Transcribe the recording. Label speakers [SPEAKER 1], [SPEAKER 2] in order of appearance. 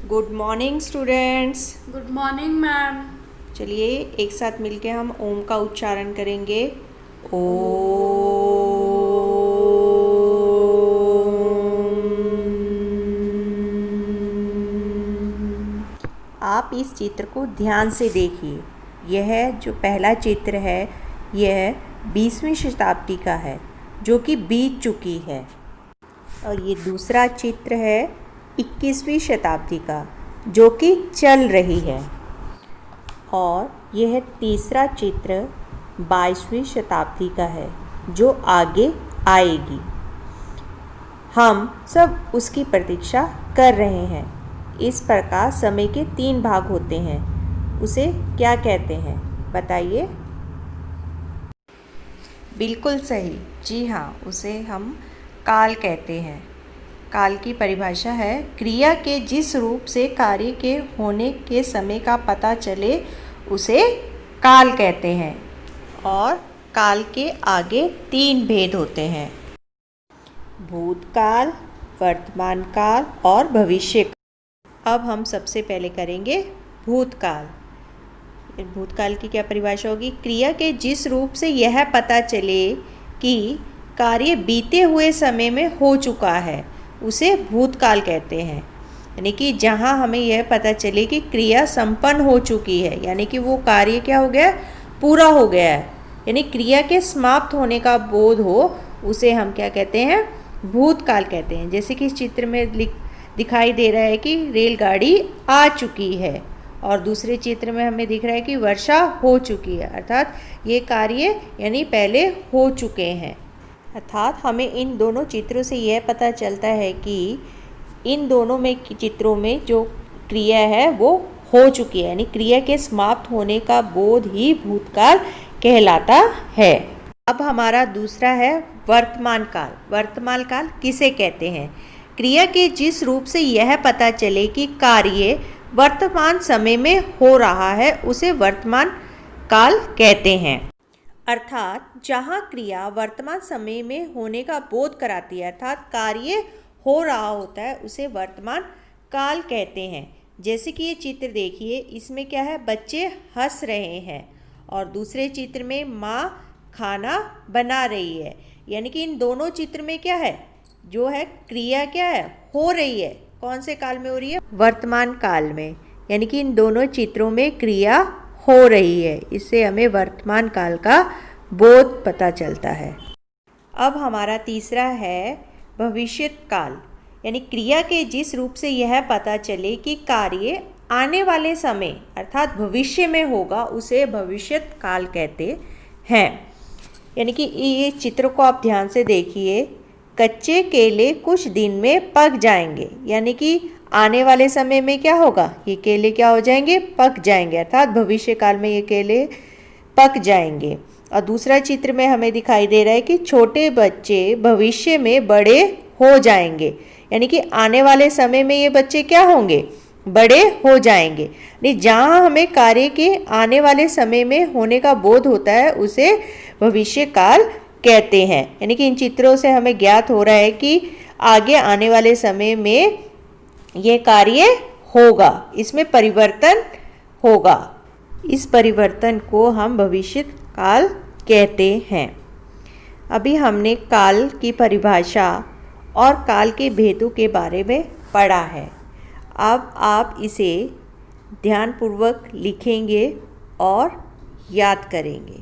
[SPEAKER 1] Good morning students.
[SPEAKER 2] Good morning ma'am.
[SPEAKER 1] चलिए एक साथ मिलके हम ओम का उच्चारण करेंगे। ओम। आप इस चित्र को ध्यान से देखिए। यह जो पहला चित्र है यह 20वीं शताब्दी का है जो कि बीत चुकी है, और ये दूसरा चित्र है 21वीं शताब्दी का जो कि चल रही है, और यह तीसरा चित्र 22वीं शताब्दी का है जो आगे आएगी। हम सब उसकी प्रतीक्षा कर रहे हैं। इस प्रकार समय के 3 भाग होते हैं। उसे क्या कहते हैं बताइए? बिल्कुल सही, जी हाँ, उसे हम काल कहते हैं। काल की परिभाषा है क्रिया के जिस रूप से कार्य के होने के समय का पता चले उसे काल कहते हैं। और काल के आगे 3 भेद होते हैं: भूतकाल, वर्तमान काल और भविष्य काल। अब हम सबसे पहले करेंगे भूतकाल। भूतकाल की क्या परिभाषा होगी? क्रिया के जिस रूप से यह पता चले कि कार्य बीते हुए समय में हो चुका है उसे भूतकाल कहते हैं। यानी कि जहाँ हमें यह पता चले कि क्रिया संपन्न हो चुकी है, यानी कि वो कार्य क्या हो गया, पूरा हो गया है, यानी क्रिया के समाप्त होने का बोध हो, उसे हम क्या कहते हैं? भूतकाल कहते हैं। जैसे कि इस चित्र में दिखाई दे रहा है कि रेलगाड़ी आ चुकी है, और दूसरे चित्र में हमें दिख रहा है कि वर्षा हो चुकी है, अर्थात ये कार्य यानी पहले हो चुके हैं। अर्थात हमें इन दोनों चित्रों से यह पता चलता है कि इन दोनों में चित्रों में जो क्रिया है वो हो चुकी है, यानी क्रिया के समाप्त होने का बोध ही भूतकाल कहलाता है। अब हमारा दूसरा है वर्तमान काल। वर्तमान काल किसे कहते हैं? क्रिया के जिस रूप से यह पता चले कि कार्य वर्तमान समय में हो रहा है उसे वर्तमान काल कहते हैं। अर्थात जहाँ क्रिया वर्तमान समय में होने का बोध कराती है, अर्थात कार्य हो रहा होता है, उसे वर्तमान काल कहते हैं। जैसे कि ये चित्र देखिए, इसमें क्या है, बच्चे हंस रहे हैं, और दूसरे चित्र में माँ खाना बना रही है। यानी कि इन दोनों चित्र में क्या है, जो है क्रिया क्या है, हो रही है। कौन से काल में हो रही है? वर्तमान काल में। यानी कि इन दोनों चित्रों में क्रिया हो रही है, इससे हमें वर्तमान काल का बोध पता चलता है। अब हमारा तीसरा है भविष्य काल। यानी क्रिया के जिस रूप से यह पता चले कि कार्य आने वाले समय अर्थात भविष्य में होगा उसे भविष्य काल कहते हैं। यानी कि ये चित्र को आप ध्यान से देखिए। कच्चे केले कुछ दिन में पक जाएंगे, यानी कि आने वाले समय में क्या होगा, ये केले क्या हो जाएंगे, पक जाएंगे, अर्थात भविष्य काल में ये केले पक जाएंगे। और दूसरा चित्र में हमें दिखाई दे रहा है कि छोटे बच्चे भविष्य में बड़े हो जाएंगे, यानी कि आने वाले समय में ये बच्चे क्या होंगे, बड़े हो जाएंगे। नहीं, जहाँ हमें कार्य के आने वाले समय में होने का बोध होता है उसे भविष्य काल कहते हैं। यानी कि इन चित्रों से हमें ज्ञात हो रहा है कि आगे आने वाले समय में ये कार्य होगा, इसमें परिवर्तन होगा। इस परिवर्तन को हम भविष्य काल कहते हैं। अभी हमने काल की परिभाषा और काल के भेदों के बारे में पढ़ा है। अब आप इसे ध्यानपूर्वक लिखेंगे और याद करेंगे।